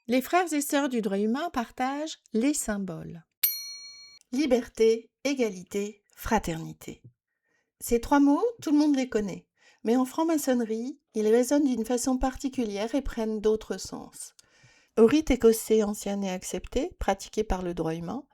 Les frères et sœurs du droit humain partagent les symboles. Liberté, égalité, fraternité. Ces trois mots, tout le monde les connaît. Mais en franc-maçonnerie, ils résonnent d'une façon particulière et prennent d'autres sens. Au rite écossais ancien et accepté, pratiqué par le droit humain,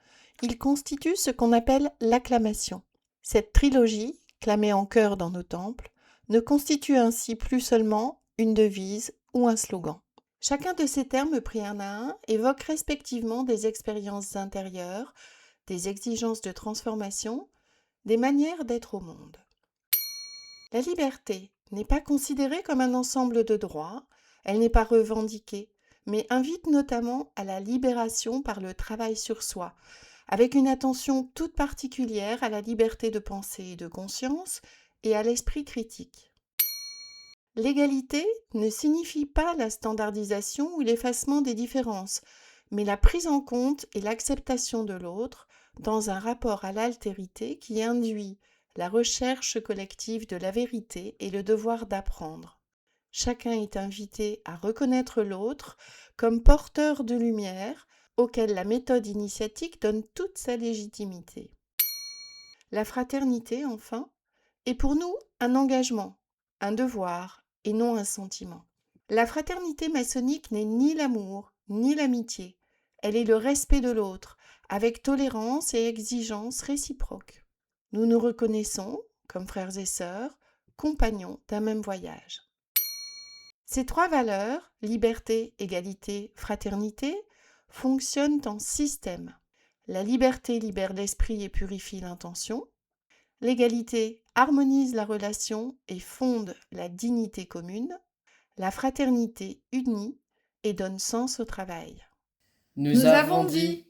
ils constituent ce qu'on appelle l'acclamation. Cette trilogie, clamée en chœur dans nos temples, ne constitue ainsi plus seulement une devise ou un slogan. Chacun de ces termes pris un à un évoque respectivement des expériences intérieures, des exigences de transformation, des manières d'être au monde. La liberté n'est pas considérée comme un ensemble de droits, elle n'est pas revendiquée, mais invite notamment à la libération par le travail sur soi, avec une attention toute particulière à la liberté de pensée et de conscience et à l'esprit critique. L'égalité ne signifie pas la standardisation ou l'effacement des différences, mais la prise en compte et l'acceptation de l'autre dans un rapport à l'altérité qui induit la recherche collective de la vérité et le devoir d'apprendre. Chacun est invité à reconnaître l'autre comme porteur de lumière auquel la méthode initiatique donne toute sa légitimité. La fraternité, enfin, est pour nous un engagement, un devoir et non un sentiment. La fraternité maçonnique n'est ni l'amour, ni l'amitié. Elle est le respect de l'autre, avec tolérance et exigence réciproque. Nous nous reconnaissons, comme frères et sœurs, compagnons d'un même voyage. Ces trois valeurs, liberté, égalité, fraternité, fonctionnent en système. La liberté libère l'esprit et purifie l'intention. L'égalité harmonise la relation et fonde la dignité commune. La fraternité unit et donne sens au travail. Nous avons dit